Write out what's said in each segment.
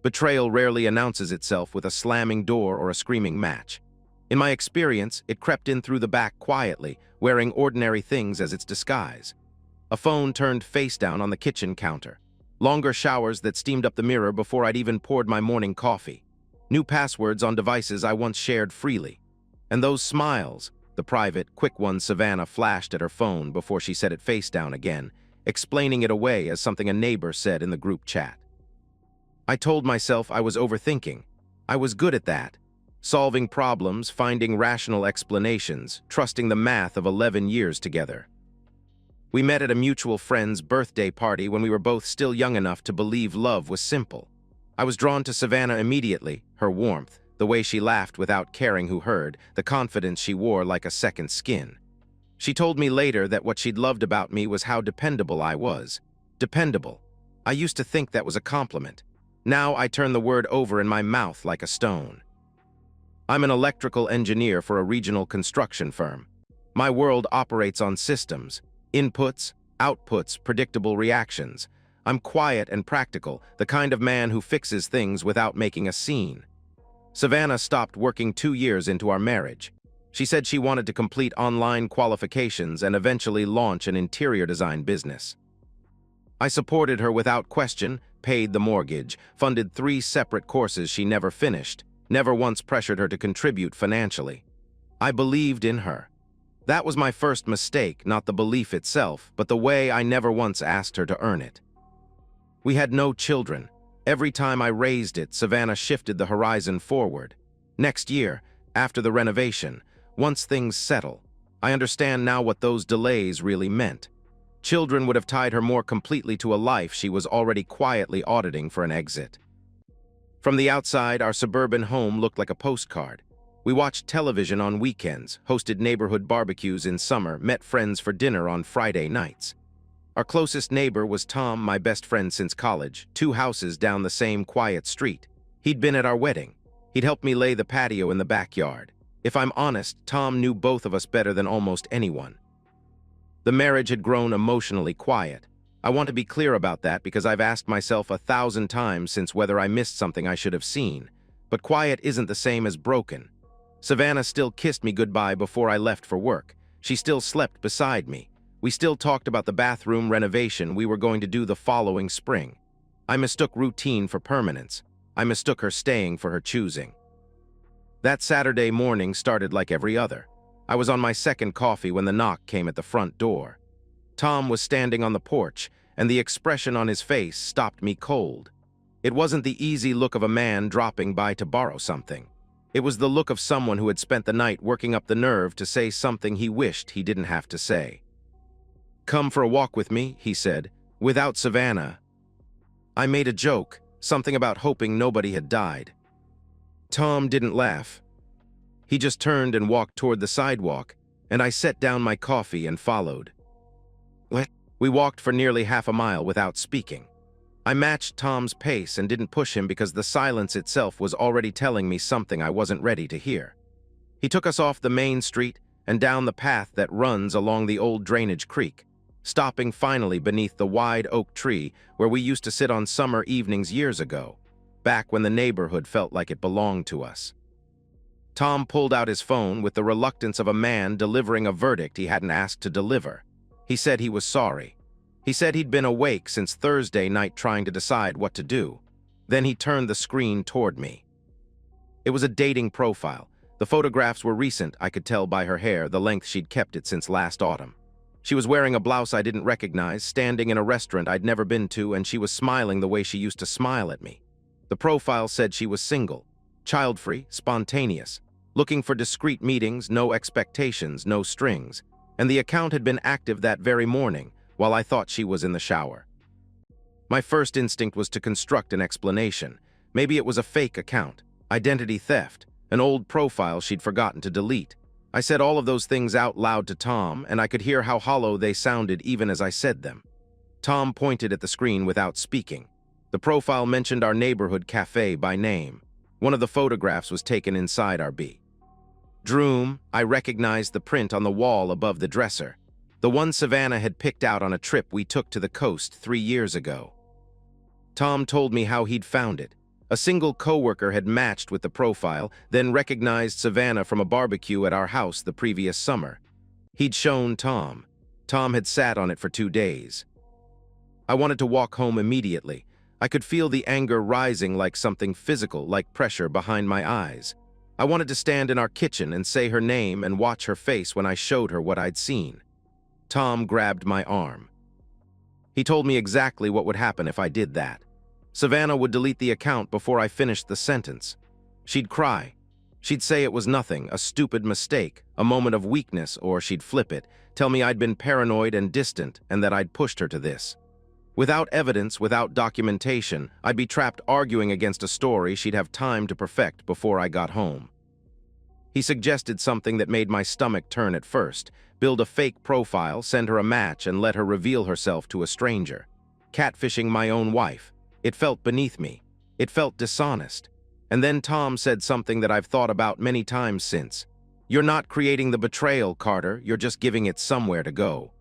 Betrayal rarely announces itself with a slamming door or a screaming match. In my experience, it crept in through the back quietly, wearing ordinary things as its disguise. A phone turned face down on the kitchen counter. Longer showers that steamed up the mirror before I'd even poured my morning coffee. New passwords on devices I once shared freely. And those smiles, the private, quick ones Savannah flashed at her phone before she set it face down again, explaining it away as something a neighbor said in the group chat. I told myself I was overthinking. I was good at that. Solving problems, finding rational explanations, trusting the math of 11 years together. We met at a mutual friend's birthday party when we were both still young enough to believe love was simple. I was drawn to Savannah immediately, her warmth, the way she laughed without caring who heard, the confidence she wore like a second skin. She told me later that what she'd loved about me was how dependable I was. Dependable. I used to think that was a compliment. Now I turn the word over in my mouth like a stone. I'm an electrical engineer for a regional construction firm. My world operates on systems, inputs, outputs, predictable reactions. I'm quiet and practical, the kind of man who fixes things without making a scene. Savannah stopped working 2 years into our marriage. She said she wanted to complete online qualifications and eventually launch an interior design business. I supported her without question, paid the mortgage, funded 3 separate courses she never finished, never once pressured her to contribute financially. I believed in her. That was my first mistake, not the belief itself, but the way I never once asked her to earn it. We had no children. Every time I raised it, Savannah shifted the horizon forward. Next year, after the renovation, once things settle, I understand now what those delays really meant. Children would have tied her more completely to a life she was already quietly auditing for an exit. From the outside, our suburban home looked like a postcard. We watched television on weekends, hosted neighborhood barbecues in summer, met friends for dinner on Friday nights. Our closest neighbor was Tom, my best friend since college, 2 houses down the same quiet street. He'd been at our wedding. He'd helped me lay the patio in the backyard. If I'm honest, Tom knew both of us better than almost anyone. The marriage had grown emotionally quiet. I want to be clear about that because I've asked myself 1,000 times since whether I missed something I should have seen. But quiet isn't the same as broken. Savannah still kissed me goodbye before I left for work. She still slept beside me. We still talked about the bathroom renovation we were going to do the following spring. I mistook routine for permanence. I mistook her staying for her choosing. That Saturday morning started like every other. I was on my second coffee when the knock came at the front door. Tom was standing on the porch, and the expression on his face stopped me cold. It wasn't the easy look of a man dropping by to borrow something. It was the look of someone who had spent the night working up the nerve to say something he wished he didn't have to say. "Come for a walk with me," he said, "without Savannah." I made a joke, something about hoping nobody had died. Tom didn't laugh. He just turned and walked toward the sidewalk, and I set down my coffee and followed. We walked for nearly half a mile without speaking. I matched Tom's pace and didn't push him because the silence itself was already telling me something I wasn't ready to hear. He took us off the main street and down the path that runs along the old drainage creek, stopping finally beneath the wide oak tree where we used to sit on summer evenings years ago, back when the neighborhood felt like it belonged to us. Tom pulled out his phone with the reluctance of a man delivering a verdict he hadn't asked to deliver. He said he was sorry. He said he'd been awake since Thursday night trying to decide what to do. Then he turned the screen toward me. It was a dating profile. The photographs were recent, I could tell by her hair, the length she'd kept it since last autumn. She was wearing a blouse I didn't recognize, standing in a restaurant I'd never been to, and she was smiling the way she used to smile at me. The profile said she was single, child-free, spontaneous, looking for discreet meetings, no expectations, no strings. And the account had been active that very morning, while I thought she was in the shower. My first instinct was to construct an explanation. Maybe it was a fake account, identity theft, an old profile she'd forgotten to delete. I said all of those things out loud to Tom, and I could hear how hollow they sounded even as I said them. Tom pointed at the screen without speaking. The profile mentioned our neighborhood café by name. One of the photographs was taken inside our bedroom. I recognized the print on the wall above the dresser, the one Savannah had picked out on a trip we took to the coast 3 years ago. Tom told me how he'd found it. A single coworker had matched with the profile, then recognized Savannah from a barbecue at our house the previous summer. He'd shown Tom. Tom had sat on it for 2 days. I wanted to walk home immediately. I could feel the anger rising like something physical, like pressure behind my eyes. I wanted to stand in our kitchen and say her name and watch her face when I showed her what I'd seen. Tom grabbed my arm. He told me exactly what would happen if I did that. Savannah would delete the account before I finished the sentence. She'd cry. She'd say it was nothing, a stupid mistake, a moment of weakness, or she'd flip it, tell me I'd been paranoid and distant and that I'd pushed her to this. Without evidence, without documentation, I'd be trapped arguing against a story she'd have time to perfect before I got home. He suggested something that made my stomach turn at first: build a fake profile, send her a match, and let her reveal herself to a stranger. Catfishing my own wife. It felt beneath me. It felt dishonest. And then Tom said something that I've thought about many times since. You're not creating the betrayal, Carter, you're just giving it somewhere to go.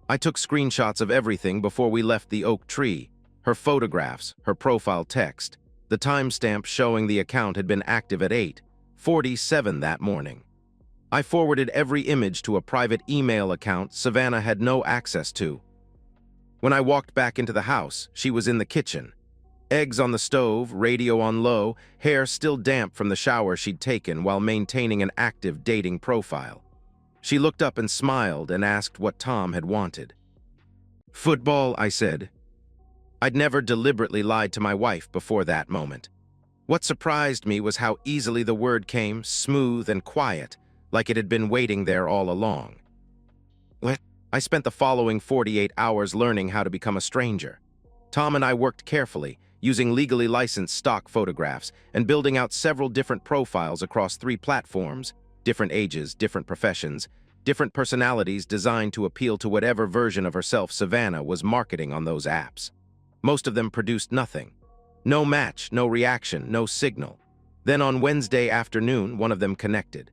I took screenshots of everything before we left the oak tree. Her photographs, her profile text. The timestamp showing the account had been active at 8:47 that morning. I forwarded every image to a private email account Savannah had no access to. When I walked back into the house, she was in the kitchen. Eggs on the stove, radio on low, hair still damp from the shower she'd taken while maintaining an active dating profile. She looked up and smiled and asked what Tom had wanted. Football, I said. I'd never deliberately lied to my wife before that moment. What surprised me was how easily the word came, smooth and quiet, like it had been waiting there all along. What? I spent the following 48 hours learning how to become a stranger. Tom and I worked carefully, using legally licensed stock photographs and building out several different profiles across 3 platforms, different ages, different professions, different personalities designed to appeal to whatever version of herself Savannah was marketing on those apps. Most of them produced nothing. No match, no reaction, no signal. Then on Wednesday afternoon, one of them connected.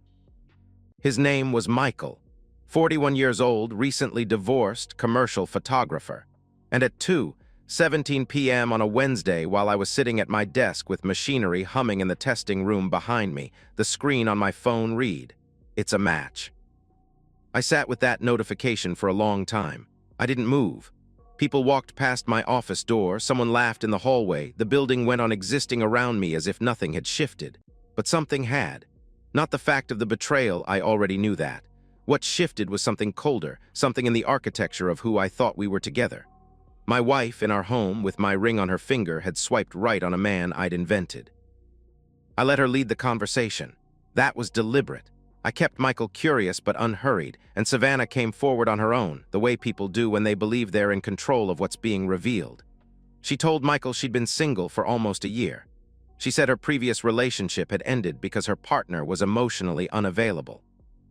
His name was Michael. 41 years old, recently divorced, commercial photographer. And at 2:17 p.m. on a Wednesday, while I was sitting at my desk with machinery humming in the testing room behind me, the screen on my phone read, "It's a match." I sat with that notification for a long time. I didn't move. People walked past my office door, someone laughed in the hallway, the building went on existing around me as if nothing had shifted. But something had. Not the fact of the betrayal, I already knew that. What shifted was something colder, something in the architecture of who I thought we were together. My wife, in our home, with my ring on her finger, had swiped right on a man I'd invented. I let her lead the conversation. That was deliberate. I kept Michael curious but unhurried, and Savannah came forward on her own, the way people do when they believe they're in control of what's being revealed. She told Michael she'd been single for almost a year. She said her previous relationship had ended because her partner was emotionally unavailable.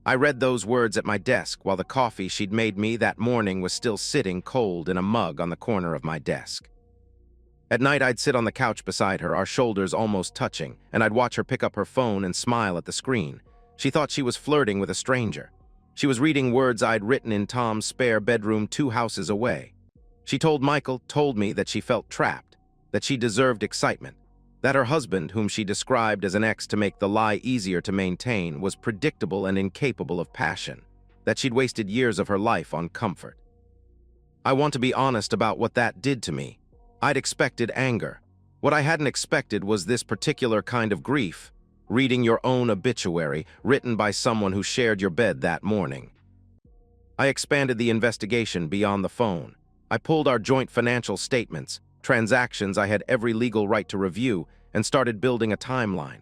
I read those words at my desk while the coffee she'd made me that morning was still sitting cold in a mug on the corner of my desk. At night, I'd sit on the couch beside her, our shoulders almost touching, and I'd watch her pick up her phone and smile at the screen. She thought she was flirting with a stranger. She was reading words I'd written in Tom's spare bedroom 2 houses away. She told me that she felt trapped, that she deserved excitement, that her husband, whom she described as an ex to make the lie easier to maintain, was predictable and incapable of passion, that she'd wasted years of her life on comfort. I want to be honest about what that did to me. I'd expected anger. What I hadn't expected was this particular kind of grief, reading your own obituary, written by someone who shared your bed that morning. I expanded the investigation beyond the phone. I pulled our joint financial statements, transactions I had every legal right to review, and started building a timeline.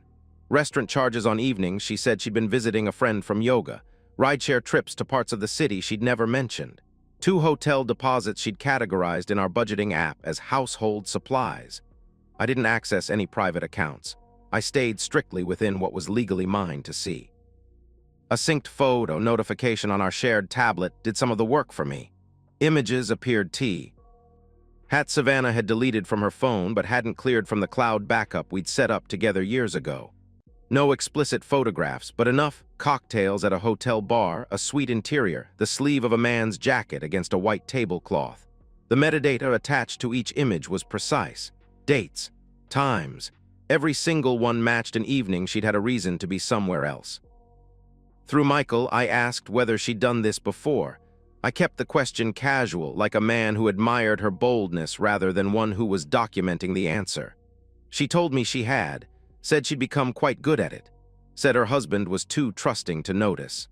Restaurant charges on evenings she said she'd been visiting a friend from yoga, rideshare trips to parts of the city she'd never mentioned, 2 hotel deposits she'd categorized in our budgeting app as household supplies. I didn't access any private accounts. I stayed strictly within what was legally mine to see. A synced photo notification on our shared tablet did some of the work for me. Images appeared Savannah had deleted from her phone but hadn't cleared from the cloud backup we'd set up together years ago. No explicit photographs, but enough: cocktails at a hotel bar, a sweet interior, the sleeve of a man's jacket against a white tablecloth. The metadata attached to each image was precise: dates, times. Every single one matched an evening she'd had a reason to be somewhere else. Through Michael, I asked whether she'd done this before. I kept the question casual, like a man who admired her boldness rather than one who was documenting the answer. She told me she had, said she'd become quite good at it, said her husband was too trusting to notice.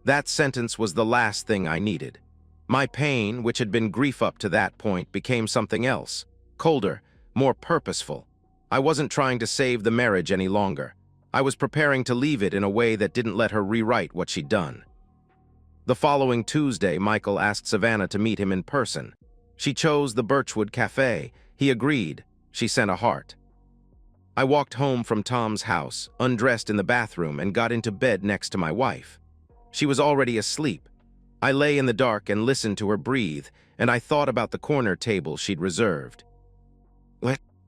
That sentence was the last thing I needed. My pain, which had been grief up to that point, became something else, colder, more purposeful. I wasn't trying to save the marriage any longer. I was preparing to leave it in a way that didn't let her rewrite what she'd done. The following Tuesday, Michael asked Savannah to meet him in person. She chose the Birchwood Café. He agreed. She sent a heart. I walked home from Tom's house, undressed in the bathroom, and got into bed next to my wife. She was already asleep. I lay in the dark and listened to her breathe, and I thought about the corner table she'd reserved.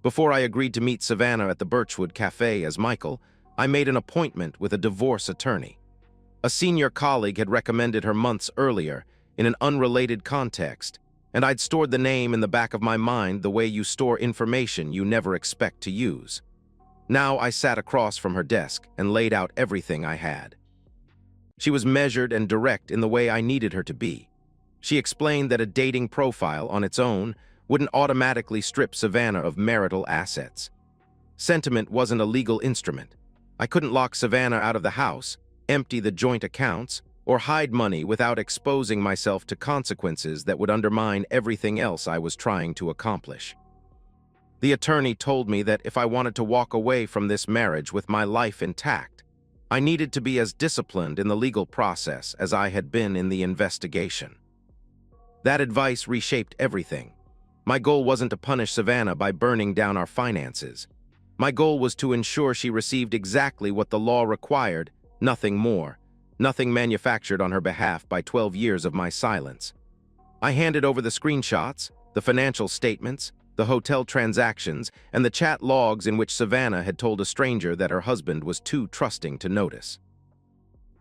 Before I agreed to meet Savannah at the Birchwood Café as Michael, I made an appointment with a divorce attorney. A senior colleague had recommended her months earlier in an unrelated context, and I'd stored the name in the back of my mind the way you store information you never expect to use. Now I sat across from her desk and laid out everything I had. She was measured and direct in the way I needed her to be. She explained that a dating profile on its own wouldn't automatically strip Savannah of marital assets. Sentiment wasn't a legal instrument. I couldn't lock Savannah out of the house, empty the joint accounts, or hide money without exposing myself to consequences that would undermine everything else I was trying to accomplish. The attorney told me that if I wanted to walk away from this marriage with my life intact, I needed to be as disciplined in the legal process as I had been in the investigation. That advice reshaped everything. My goal wasn't to punish Savannah by burning down our finances. My goal was to ensure she received exactly what the law required, nothing more, nothing manufactured on her behalf by 12 years of my silence. I handed over the screenshots, the financial statements, the hotel transactions, and the chat logs in which Savannah had told a stranger that her husband was too trusting to notice.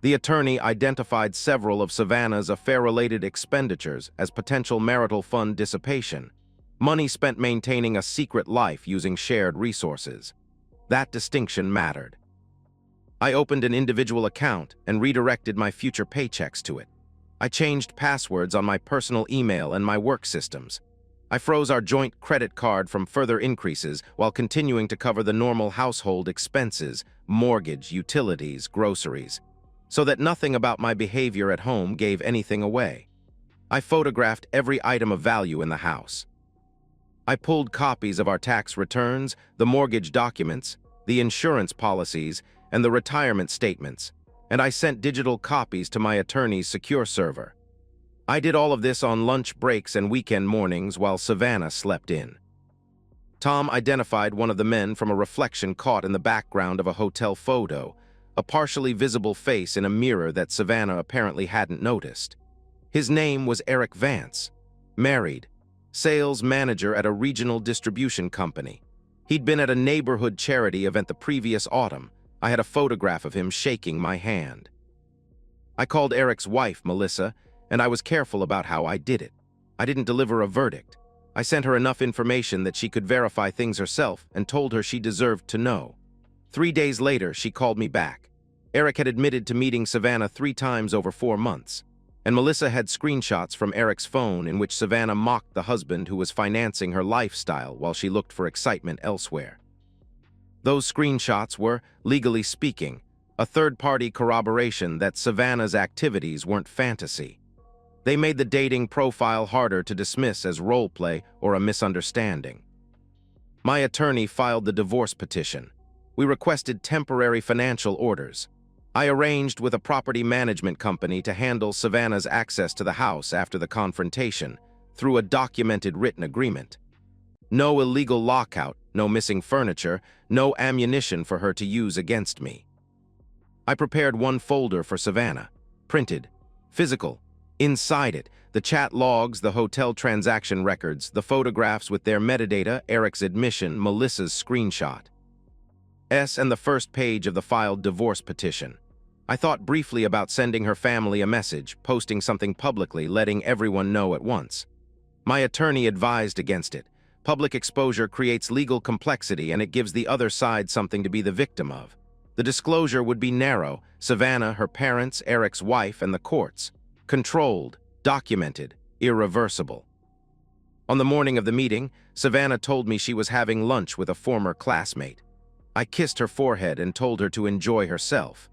The attorney identified several of Savannah's affair-related expenditures as potential marital fund dissipation, money spent maintaining a secret life using shared resources. That distinction mattered. I opened an individual account and redirected my future paychecks to it. I changed passwords on my personal email and my work systems. I froze our joint credit card from further increases while continuing to cover the normal household expenses, mortgage, utilities, groceries, so that nothing about my behavior at home gave anything away. I photographed every item of value in the house. I pulled copies of our tax returns, the mortgage documents, the insurance policies, and the retirement statements, and I sent digital copies to my attorney's secure server. I did all of this on lunch breaks and weekend mornings while Savannah slept in. Tom identified one of the men from a reflection caught in the background of a hotel photo, a partially visible face in a mirror that Savannah apparently hadn't noticed. His name was Eric Vance, married, sales manager at a regional distribution company. He'd been at a neighborhood charity event the previous autumn. I had a photograph of him shaking my hand. I called Eric's wife, Melissa, and I was careful about how I did it. I didn't deliver a verdict. I sent her enough information that she could verify things herself and told her she deserved to know. 3 days later, she called me back. Eric had admitted to meeting Savannah 3 times over 4 months, and Melissa had screenshots from Eric's phone in which Savannah mocked the husband who was financing her lifestyle while she looked for excitement elsewhere. Those screenshots were, legally speaking, a third-party corroboration that Savannah's activities weren't fantasy. They made the dating profile harder to dismiss as role-play or a misunderstanding. My attorney filed the divorce petition. We requested temporary financial orders. I arranged with a property management company to handle Savannah's access to the house after the confrontation through a documented written agreement. No illegal lockout, no missing furniture, no ammunition for her to use against me. I prepared one folder for Savannah, printed, physical. Inside it, the chat logs, the hotel transaction records, the photographs with their metadata, Eric's admission, Melissa's screenshot. And the first page of the filed divorce petition. I thought briefly about sending her family a message, posting something publicly, letting everyone know at once. My attorney advised against it, Public exposure creates legal complexity and it gives the other side something to be the victim of. The disclosure would be narrow: Savannah, her parents, Eric's wife, and the courts. Controlled, documented, irreversible. On the morning of the meeting, Savannah told me she was having lunch with a former classmate. I kissed her forehead and told her to enjoy herself.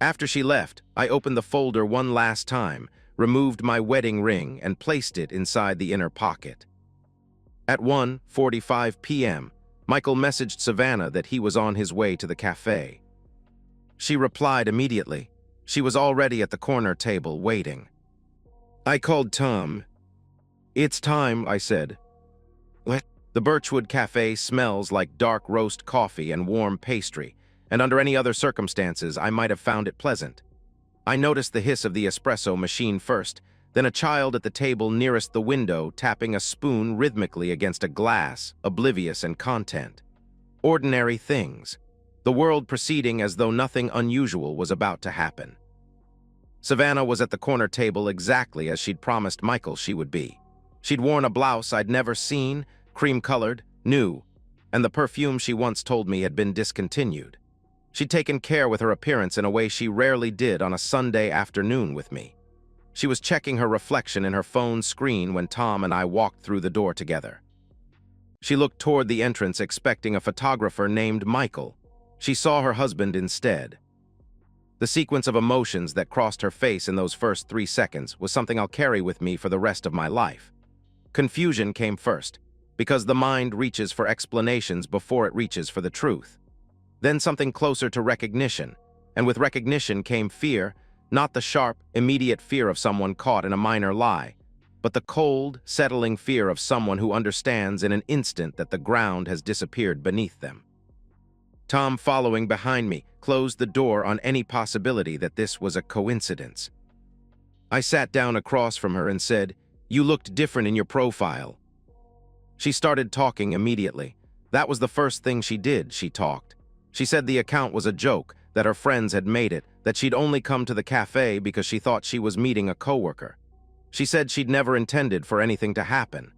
After she left, I opened the folder one last time, removed my wedding ring, and placed it inside the inner pocket. At 1:45 p.m., Michael messaged Savannah that he was on his way to the café. She replied immediately. She was already at the corner table, waiting. I called Tom. "It's time," I said. "What?" The Birchwood Cafe smells like dark roast coffee and warm pastry, and under any other circumstances, I might have found it pleasant. I noticed the hiss of the espresso machine first, then a child at the table nearest the window tapping a spoon rhythmically against a glass, oblivious in content. Ordinary things. The world proceeding as though nothing unusual was about to happen. Savannah was at the corner table exactly as she'd promised Michael she would be. She'd worn a blouse I'd never seen, cream-colored, new, and the perfume she once told me had been discontinued. She'd taken care with her appearance in a way she rarely did on a Sunday afternoon with me. She was checking her reflection in her phone's screen when Tom and I walked through the door together. She looked toward the entrance expecting a photographer named Michael. She saw her husband instead. The sequence of emotions that crossed her face in those first 3 seconds was something I'll carry with me for the rest of my life. Confusion came first, because the mind reaches for explanations before it reaches for the truth. Then something closer to recognition, and with recognition came fear, not the sharp, immediate fear of someone caught in a minor lie, but the cold, settling fear of someone who understands in an instant that the ground has disappeared beneath them. Tom, following behind me, closed the door on any possibility that this was a coincidence. I sat down across from her and said, "You looked different in your profile." She started talking immediately. That was the first thing she did, she talked. She said the account was a joke, that her friends had made it, that she'd only come to the cafe because she thought she was meeting a coworker. She said she'd never intended for anything to happen.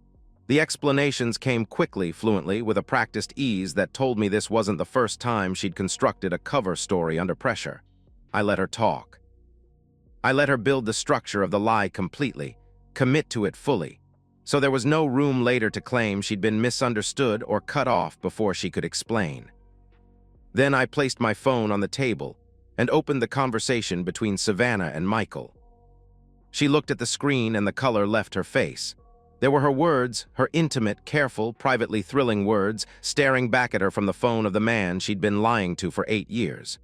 The explanations came quickly, fluently, with a practiced ease that told me this wasn't the first time she'd constructed a cover story under pressure. I let her talk. I let her build the structure of the lie completely, commit to it fully, so there was no room later to claim she'd been misunderstood or cut off before she could explain. Then I placed my phone on the table and opened the conversation between Savannah and Michael. She looked at the screen and the color left her face. There were her words, her intimate, careful, privately thrilling words, staring back at her from the phone of the man she'd been lying to for 8 years.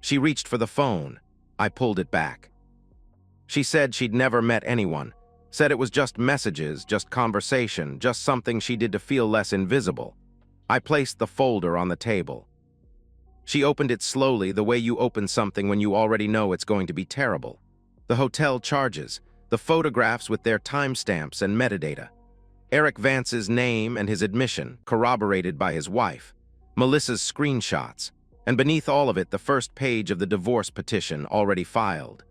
She reached for the phone. I pulled it back. She said she'd never met anyone, said it was just messages, just conversation, just something she did to feel less invisible. I placed the folder on the table. She opened it slowly, the way you open something when you already know it's going to be terrible. The hotel charges, the photographs with their timestamps and metadata. Eric Vance's name and his admission, corroborated by his wife. Melissa's screenshots, and beneath all of it, the first page of the divorce petition already filed.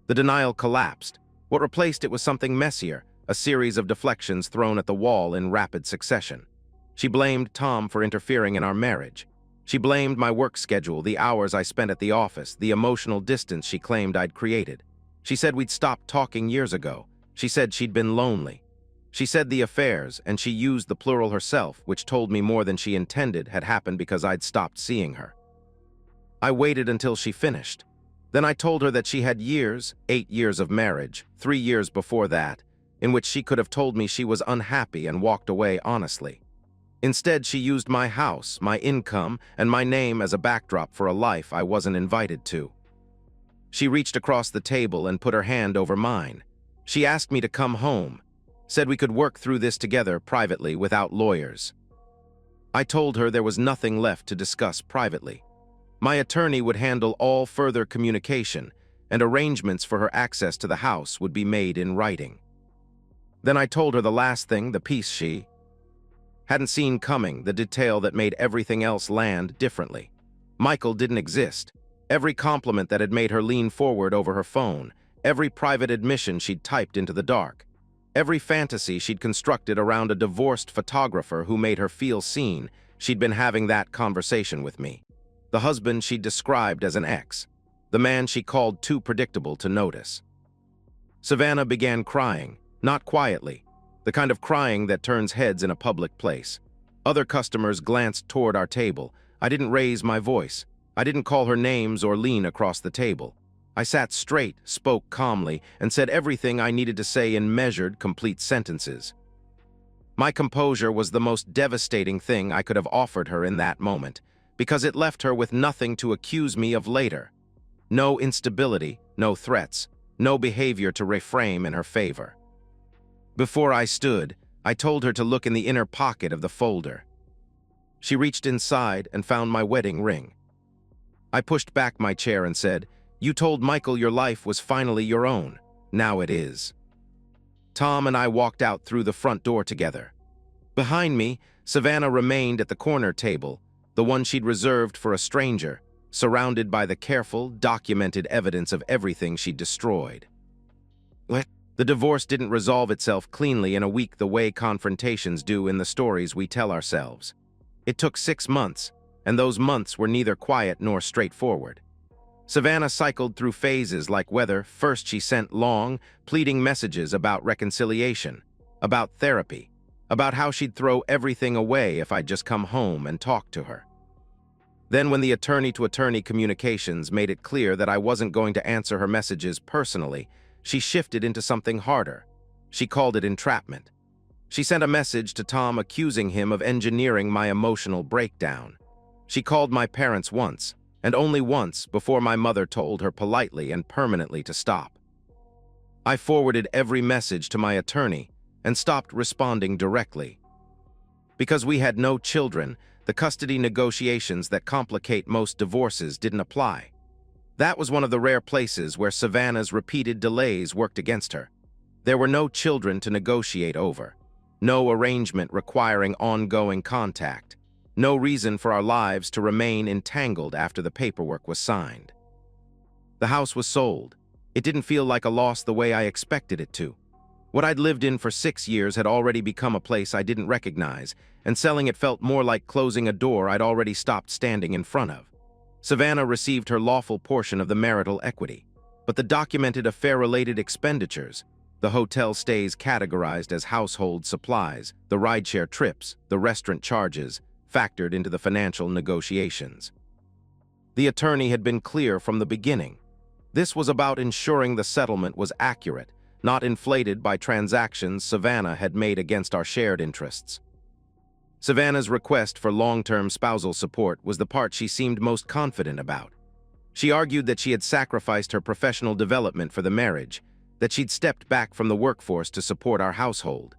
The denial collapsed. What replaced it was something messier, a series of deflections thrown at the wall in rapid succession. She blamed Tom for interfering in our marriage. She blamed my work schedule, the hours I spent at the office, the emotional distance she claimed I'd created. She said we'd stopped talking years ago. She said she'd been lonely. She said the affairs, and she used the plural herself, which told me more than she intended had happened because I'd stopped seeing her. I waited until she finished. Then I told her that she had years, 8 years of marriage, 3 years before that, in which she could have told me she was unhappy and walked away honestly. Instead, she used my house, my income, and my name as a backdrop for a life I wasn't invited to. She reached across the table and put her hand over mine. She asked me to come home, said we could work through this together privately without lawyers. I told her there was nothing left to discuss privately. My attorney would handle all further communication, and arrangements for her access to the house would be made in writing. Then I told her the last thing, the piece she hadn't seen coming, the detail that made everything else land differently. Michael didn't exist. Every compliment that had made her lean forward over her phone, every private admission she'd typed into the dark. Every fantasy she'd constructed around a divorced photographer who made her feel seen, she'd been having that conversation with me. The husband she'd described as an ex. The man she called too predictable to notice. Savannah began crying, not quietly, the kind of crying that turns heads in a public place. Other customers glanced toward our table. I didn't raise my voice. I didn't call her names or lean across the table. I sat straight, spoke calmly, and said everything I needed to say in measured, complete sentences. My composure was the most devastating thing I could have offered her in that moment, because it left her with nothing to accuse me of later. No instability, no threats, no behavior to reframe in her favor. Before I stood, I told her to look in the inner pocket of the folder. She reached inside and found my wedding ring. I pushed back my chair and said, "You told Michael your life was finally your own. Now it is." Tom and I walked out through the front door together. Behind me, Savannah remained at the corner table, the one she'd reserved for a stranger, surrounded by the careful, documented evidence of everything she'd destroyed. The divorce didn't resolve itself cleanly in a week the way confrontations do in the stories we tell ourselves. It took 6 months, and those months were neither quiet nor straightforward. Savannah cycled through phases like whether first she sent long, pleading messages about reconciliation, about therapy, about how she'd throw everything away if I'd just come home and talk to her. Then when the attorney-to-attorney communications made it clear that I wasn't going to answer her messages personally, she shifted into something harder. She called it entrapment. She sent a message to Tom accusing him of engineering my emotional breakdown. She called my parents once, and only once, before my mother told her politely and permanently to stop. I forwarded every message to my attorney and stopped responding directly. Because we had no children, the custody negotiations that complicate most divorces didn't apply. That was one of the rare places where Savannah's repeated delays worked against her. There were no children to negotiate over, no arrangement requiring ongoing contact, no reason for our lives to remain entangled after the paperwork was signed. The house was sold. It didn't feel like a loss the way I expected it to. What I'd lived in for 6 years had already become a place I didn't recognize, and selling it felt more like closing a door I'd already stopped standing in front of. Savannah received her lawful portion of the marital equity, but the documented affair-related expenditures, the hotel stays categorized as household supplies, the rideshare trips, the restaurant charges, factored into the financial negotiations. The attorney had been clear from the beginning. This was about ensuring the settlement was accurate, not inflated by transactions Savannah had made against our shared interests. Savannah's request for long-term spousal support was the part she seemed most confident about. She argued that she had sacrificed her professional development for the marriage, that she'd stepped back from the workforce to support our household.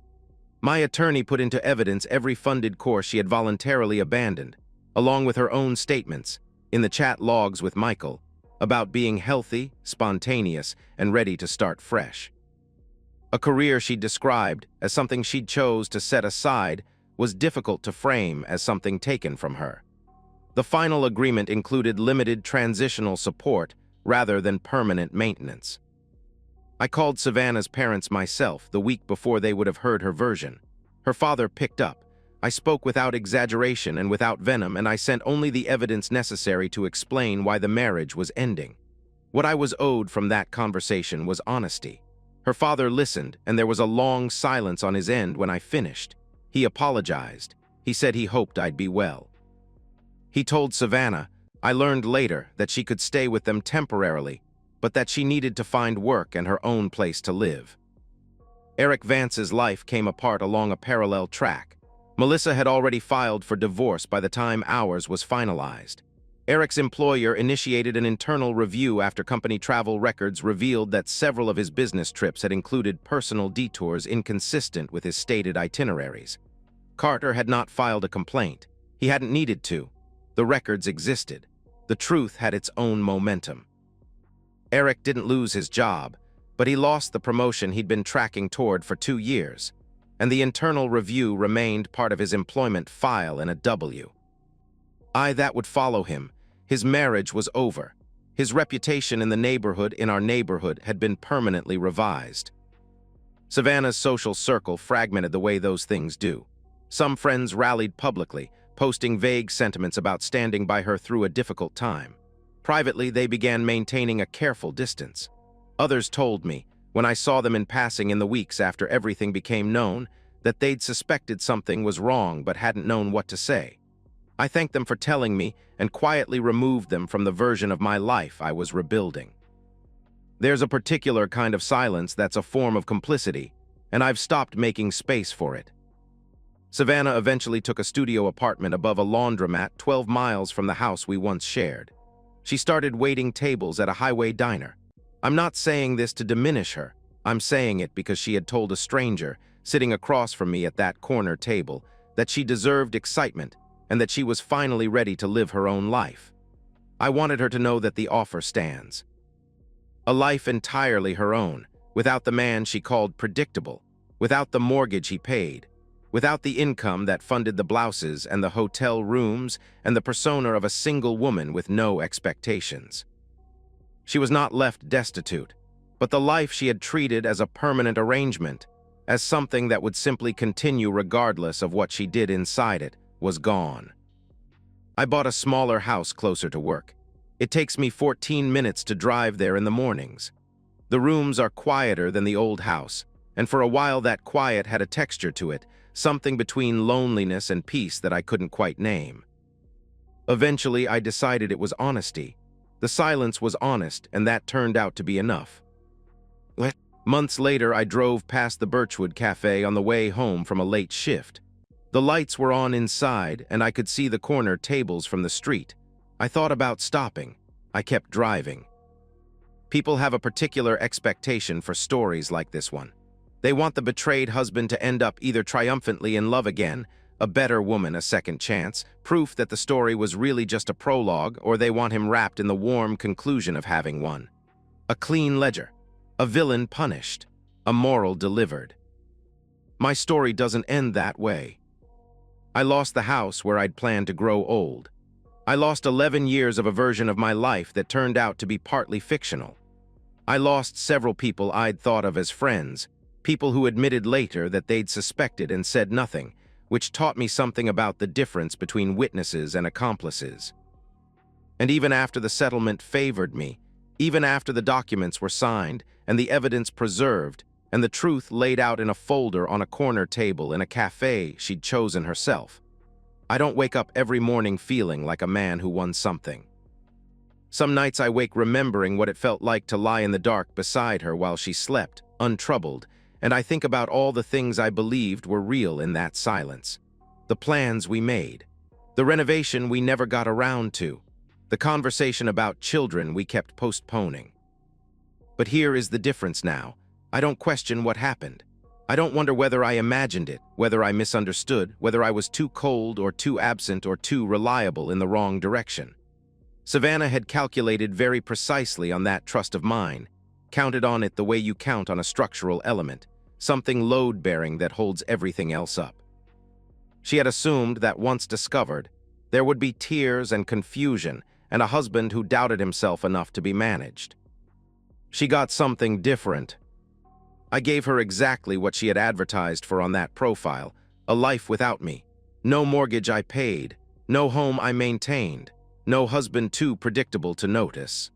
My attorney put into evidence every funded course she had voluntarily abandoned, along with her own statements, in the chat logs with Michael, about being healthy, spontaneous, and ready to start fresh. A career she'd described as something she'd chose to set aside was difficult to frame as something taken from her. The final agreement included limited transitional support rather than permanent maintenance. I called Savannah's parents myself the week before they would have heard her version. Her father picked up. I spoke without exaggeration and without venom, and I sent only the evidence necessary to explain why the marriage was ending. What I was owed from that conversation was honesty. Her father listened, and there was a long silence on his end when I finished. He apologized. He said he hoped I'd be well. He told Savannah, I learned later, that she could stay with them temporarily, but that she needed to find work and her own place to live. Eric Vance's life came apart along a parallel track. Melissa had already filed for divorce by the time ours was finalized. Eric's employer initiated an internal review after company travel records revealed that several of his business trips had included personal detours inconsistent with his stated itineraries. Carter had not filed a complaint. He hadn't needed to. The records existed. The truth had its own momentum. Eric didn't lose his job, but he lost the promotion he'd been tracking toward for 2 years, and the internal review remained part of his employment file in a W. That would follow him. His marriage was over. His reputation in our neighborhood, had been permanently revised. Savannah's social circle fragmented the way those things do. Some friends rallied publicly, posting vague sentiments about standing by her through a difficult time. Privately, they began maintaining a careful distance. Others told me, when I saw them in passing in the weeks after everything became known, that they'd suspected something was wrong but hadn't known what to say. I thanked them for telling me and quietly removed them from the version of my life I was rebuilding. There's a particular kind of silence that's a form of complicity, and I've stopped making space for it. Savannah eventually took a studio apartment above a laundromat 12 miles from the house we once shared. She started waiting tables at a highway diner. I'm not saying this to diminish her. I'm saying it because she had told a stranger, sitting across from me at that corner table, that she deserved excitement and that she was finally ready to live her own life. I wanted her to know that the offer stands. A life entirely her own, without the man she called predictable, without the mortgage he paid, without the income that funded the blouses and the hotel rooms and the persona of a single woman with no expectations. She was not left destitute, but the life she had treated as a permanent arrangement, as something that would simply continue regardless of what she did inside it, was gone. I bought a smaller house closer to work. It takes me 14 minutes to drive there in the mornings. The rooms are quieter than the old house, and for a while that quiet had a texture to it, something between loneliness and peace that I couldn't quite name. Eventually, I decided it was honesty. The silence was honest, and that turned out to be enough. Months later, I drove past the Birchwood Café on the way home from a late shift. The lights were on inside, and I could see the corner tables from the street. I thought about stopping. I kept driving. People have a particular expectation for stories like this one. They want the betrayed husband to end up either triumphantly in love again, a better woman a second chance, proof that the story was really just a prologue, or they want him wrapped in the warm conclusion of having one. A clean ledger. A villain punished. A moral delivered. My story doesn't end that way. I lost the house where I'd planned to grow old. I lost 11 years of a version of my life that turned out to be partly fictional. I lost several people I'd thought of as friends, people who admitted later that they'd suspected and said nothing, which taught me something about the difference between witnesses and accomplices. And even after the settlement favored me, even after the documents were signed and the evidence preserved and the truth laid out in a folder on a corner table in a cafe she'd chosen herself, I don't wake up every morning feeling like a man who won something. Some nights I wake remembering what it felt like to lie in the dark beside her while she slept, untroubled, and I think about all the things I believed were real in that silence. The plans we made, the renovation we never got around to, the conversation about children we kept postponing. But here is the difference now. I don't question what happened. I don't wonder whether I imagined it, whether I misunderstood, whether I was too cold or too absent or too reliable in the wrong direction. Savannah had calculated very precisely on that trust of mine, counted on it the way you count on a structural element, something load-bearing that holds everything else up. She had assumed that once discovered, there would be tears and confusion and a husband who doubted himself enough to be managed. She got something different. I gave her exactly what she had advertised for on that profile, a life without me, no mortgage I paid, no home I maintained, no husband too predictable to notice.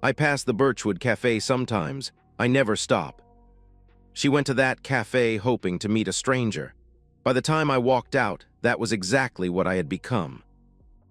I pass the Birchwood Café sometimes. I never stop. She went to that cafe hoping to meet a stranger. By the time I walked out, that was exactly what I had become.